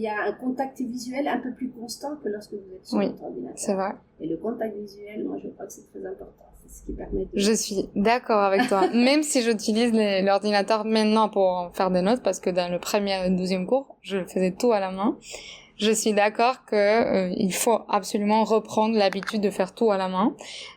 Speaker 2: y a un contact visuel un peu plus constant que lorsque vous êtes sur votre ordinateur.
Speaker 1: C'est vrai.
Speaker 2: Et le contact visuel, moi, je crois que c'est très important. C'est ce qui permet de...
Speaker 1: Je suis d'accord avec toi. Même si j'utilise l'ordinateur maintenant pour faire des notes, parce que dans le premier et le deuxième cours, je faisais tout à la main. Je suis d'accord que il faut absolument reprendre l'habitude de faire tout à la main.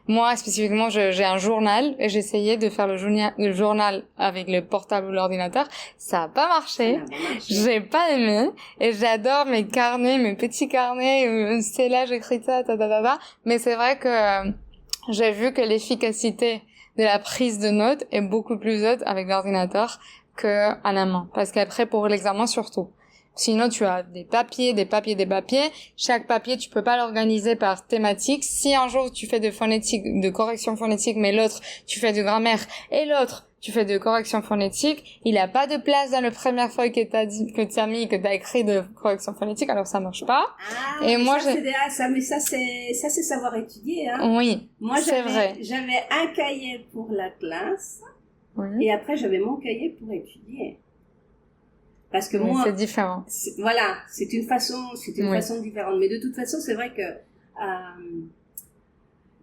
Speaker 1: Moi, spécifiquement, j'ai un journal et j'essayais de faire le journal avec le portable ou l'ordinateur. Ça a pas marché. J'ai pas aimé. Et j'adore mes carnets, mes petits carnets. C'est là, j'écris ça, Mais c'est vrai que j'ai vu que l'efficacité de la prise de notes est beaucoup plus haute avec l'ordinateur que à la main. Parce qu'après, pour l'examen surtout. Sinon, tu as des papiers. Chaque papier, tu peux pas l'organiser par thématique. Si un jour tu fais de correction phonétique, mais l'autre, tu fais de grammaire, et l'autre, tu fais de correction phonétique, il a pas de place dans le première feuille que t'as écrit de correction phonétique, alors ça marche pas.
Speaker 2: Et moi, ça c'est savoir étudier,
Speaker 1: Oui. Moi, c'est vrai.
Speaker 2: J'avais un cahier pour la classe, et après, j'avais mon cahier pour étudier. Parce que moi,
Speaker 1: c'est différent.
Speaker 2: C'est une façon différente. Mais de toute façon, c'est vrai que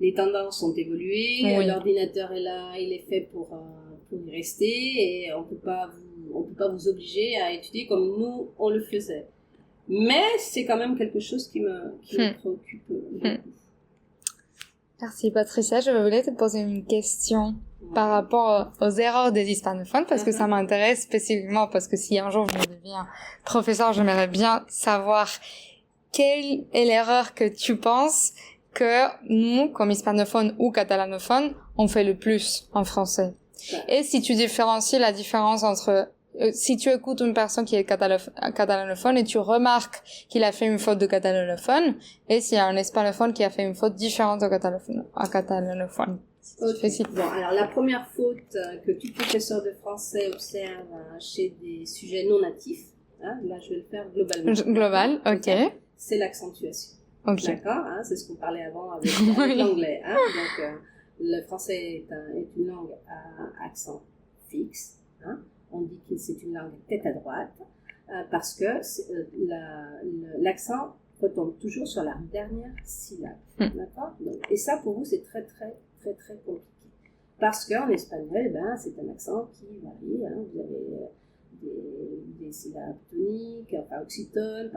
Speaker 2: les tendances ont évolué. L'ordinateur est là, il est fait pour y rester, et on peut pas vous obliger à étudier comme nous on le faisait. Mais c'est quand même quelque chose qui me préoccupe beaucoup.
Speaker 1: Merci Patricia, je voulais te poser une question par rapport aux erreurs des hispanophones, parce que ça m'intéresse spécifiquement, parce que si un jour je deviens professeur, j'aimerais bien savoir quelle est l'erreur que tu penses que nous, comme hispanophones ou catalanophones, on fait le plus en français. Et si tu différencies la différence entre... si tu écoutes une personne qui est catalanophone et tu remarques qu'il a fait une faute de catalanophone, et s'il y a un hispanophone qui a fait une faute différente au catalanophone.
Speaker 2: Okay. Bon, alors la première faute que tout professeur de français observe chez des sujets non natifs, là je vais le faire globalement.
Speaker 1: Global, ok.
Speaker 2: C'est l'accentuation.
Speaker 1: Okay.
Speaker 2: D'accord, c'est ce qu'on parlait avant avec l'anglais. Donc le français est une langue à accent fixe. On dit que c'est une langue tête à droite parce que l'accent retombe toujours sur la dernière syllabe. D'accord. Donc, et ça, pour vous, c'est très, très, très, très compliqué. Parce qu'en espagnol, c'est un accent qui varie. Vous avez des syllabes toniques, oxytone,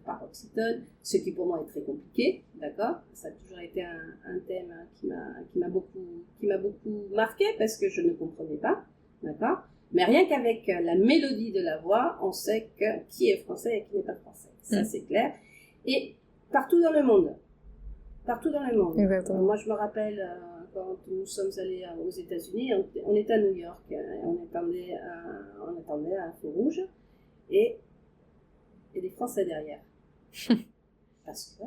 Speaker 2: paroxytone, ce qui pour moi est très compliqué. D'accord. Ça a toujours été un thème qui m'a beaucoup marqué parce que je ne comprenais pas. D'accord. Mais rien qu'avec la mélodie de la voix, on sait qui est français et qui n'est pas français. Ça, c'est clair. Et partout dans le monde.
Speaker 1: Exactement.
Speaker 2: Moi, je me rappelle quand nous sommes allés aux États-Unis, on était à New York, on attendait à un feu rouge, et des Français derrière. Parce que,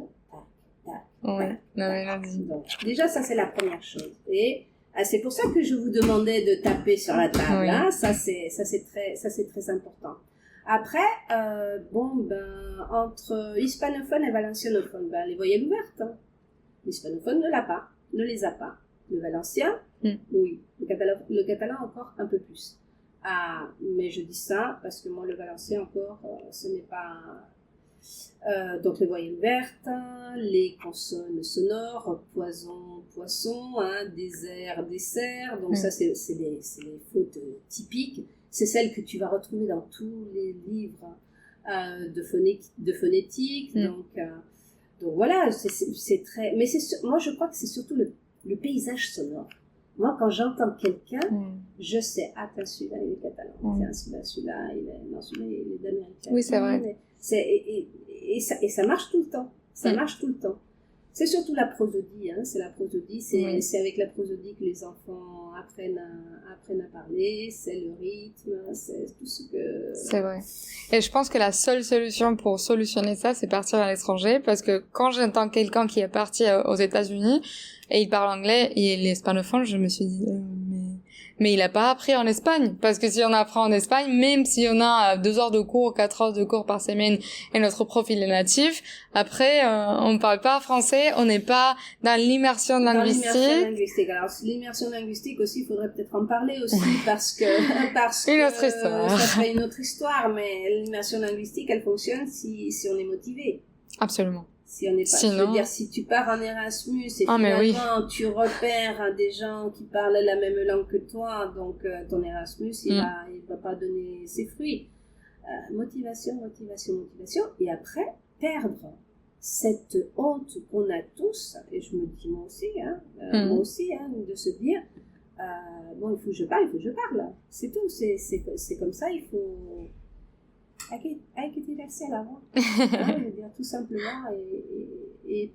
Speaker 2: tac. Donc, déjà, ça, c'est la première chose. Et c'est pour ça que je vous demandais de taper sur la table. Ça c'est très important. Après, entre hispanophones et valencianophones, les voyelles ouvertes. L'hispanophone ne les a pas. Le valencien, oui. Le catalan encore un peu plus. Mais je dis ça parce que moi, le valencien encore, ce n'est pas... donc les voyelles vertes, les consonnes sonores, poison, poisson, désert, dessert. Donc ça, c'est les fautes typiques. C'est celles que tu vas retrouver dans tous les livres de phonétique. Donc Donc voilà, c'est très... Mais moi, je crois que c'est surtout le paysage sonore. Moi, quand j'entends quelqu'un, je sais, attends, celui-là, il est catalan. Tiens, celui-là, il est d'Amérique.
Speaker 1: Oui, c'est vrai.
Speaker 2: Et ça marche tout le temps. Ça marche tout le temps. C'est surtout la prosodie, hein. C'est la prosodie. C'est avec la prosodie que les enfants apprennent à parler. C'est le rythme, c'est tout ce que...
Speaker 1: C'est vrai. Et je pense que la seule solution pour solutionner ça, c'est partir à l'étranger. Parce que quand j'entends quelqu'un qui est parti aux États-Unis et il parle anglais et il est hispanophone, je me suis dit, mais il a pas appris en Espagne. Parce que si on apprend en Espagne, même si on a 2 heures de cours, 4 heures de cours par semaine et notre profil est natif, après, on parle pas français, on n'est pas dans l'immersion linguistique.
Speaker 2: Alors, l'immersion linguistique aussi, il faudrait peut-être en parler aussi parce que
Speaker 1: une autre histoire.
Speaker 2: Ça serait une autre histoire, mais l'immersion linguistique, elle fonctionne si on est motivé.
Speaker 1: Absolument.
Speaker 2: Si on n'est pas, je veux dire, si tu pars en Erasmus et finalement tu repères des gens qui parlent la même langue que toi, donc ton Erasmus il va pas donner ses fruits. Motivation. Et après perdre cette honte qu'on a tous, et je me dis moi aussi, de se dire bon, il faut que je parle, c'est tout, c'est comme ça, il faut. Hay que tirarse a la voz, je veux dire, tout simplement. Et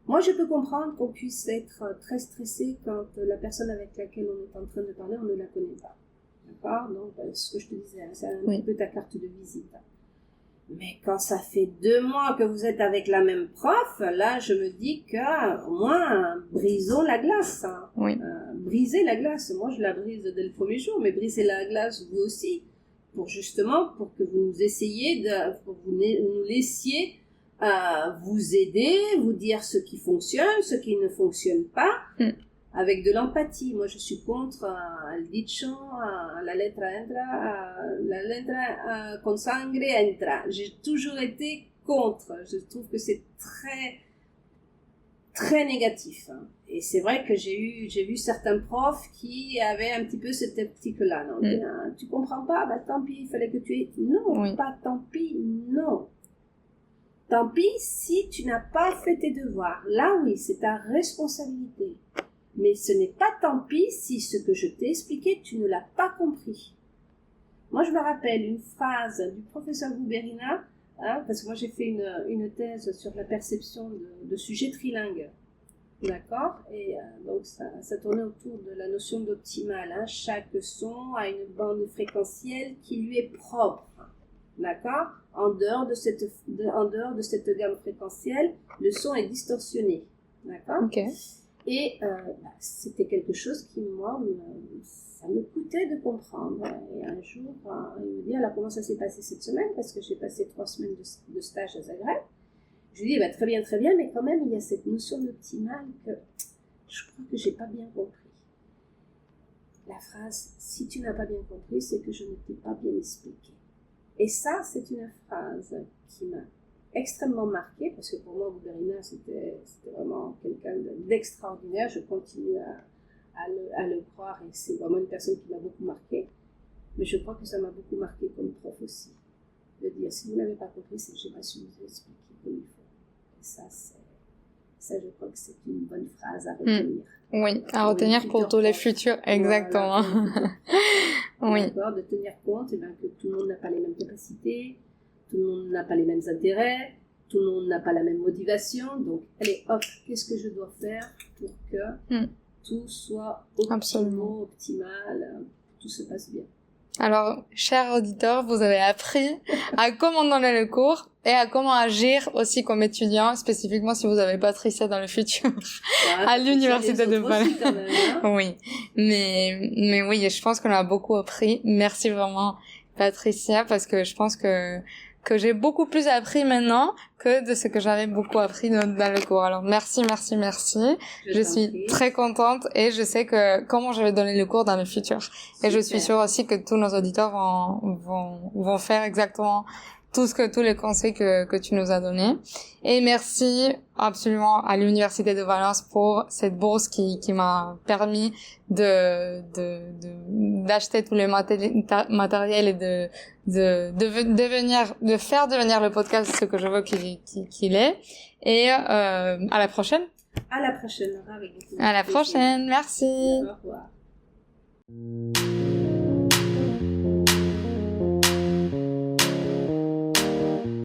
Speaker 2: moi, je peux comprendre qu'on puisse être très stressé quand la personne avec laquelle on est en train de parler, on ne la connaît pas. D'accord? Donc, ce que je te disais, c'est un petit peu ta carte de visite. Mais quand ça fait 2 mois que vous êtes avec la même prof, là, je me dis que, au moins, brisons la glace. Hein. Briser la glace. Moi, je la brise dès le premier jour, mais briser la glace, vous aussi. Pour que vous nous essayiez, pour que vous nous laissiez vous aider, vous dire ce qui fonctionne, ce qui ne fonctionne pas, avec de l'empathie. Moi, je suis contre el dicho, la letra con sangre entra. J'ai toujours été contre. Je trouve que c'est très, très négatif. Hein. Et c'est vrai que j'ai vu certains profs qui avaient un petit peu cette optique-là. Non, tu comprends pas, bah tant pis, il fallait que tu aies... Non, pas tant pis, non. Tant pis si tu n'as pas fait tes devoirs. Là, oui, c'est ta responsabilité. Mais ce n'est pas tant pis si ce que je t'ai expliqué, tu ne l'as pas compris. Moi, je me rappelle une phrase du professeur Guberina, parce que moi, j'ai fait une thèse sur la perception de sujets trilingues. D'accord? Et donc ça tournait autour de la notion d'optimal. Hein. Chaque son a une bande fréquentielle qui lui est propre. D'accord? En dehors de cette gamme fréquentielle, le son est distorsionné. D'accord?
Speaker 1: Okay.
Speaker 2: Et c'était quelque chose qui, moi, ça me coûtait de comprendre. Et un jour, il me dit, alors comment ça s'est passé cette semaine? Parce que j'ai passé 3 semaines de stage à Zagreb. Je lui dis, très bien, mais quand même, il y a cette notion d'optimal que je crois que j'ai pas bien compris. La phrase, si tu n'as pas bien compris, c'est que je ne t'ai pas bien expliqué. Et ça, c'est une phrase qui m'a extrêmement marquée, parce que pour moi, Guberina, c'était vraiment quelqu'un d'extraordinaire. Je continue à le croire, et c'est vraiment une personne qui m'a beaucoup marquée. Mais je crois que ça m'a beaucoup marqué comme prof aussi. De dire, si vous n'avez pas compris, c'est que je n'ai pas su vous expliquer comme il faut. Ça, je crois que c'est une bonne phrase à retenir.
Speaker 1: Oui, à retenir pour tous les futurs, exactement.
Speaker 2: Oui. D'accord, de tenir compte que tout le monde n'a pas les mêmes capacités, tout le monde n'a pas les mêmes intérêts, tout le monde n'a pas la même optimal. Donc, allez, hop, qu'est-ce que je dois faire pour que tout soit optimal, tout se passe bien.
Speaker 1: Alors, chers auditeurs, vous avez appris à comment donner le cours et à comment agir aussi comme étudiant, spécifiquement si vous avez Patricia dans le futur à l'université de Paris. Oui, mais oui, je pense qu'on a beaucoup appris. Merci vraiment, Patricia, parce que je pense que j'ai beaucoup plus appris maintenant que de ce que j'avais beaucoup appris dans le cours. Alors, merci. Je suis très contente et je sais que comment je vais donner le cours dans le futur. Super. Et je suis sûre aussi que tous nos auditeurs vont faire exactement tous les conseils que tu nous as donnés. Et merci absolument à l'Université de Valence pour cette bourse qui m'a permis d'acheter tous les matériels et de faire devenir le podcast ce que je veux qu'il est. Et, à la prochaine.
Speaker 2: À la prochaine, avec
Speaker 1: À la prochaine, merci.
Speaker 2: Au revoir.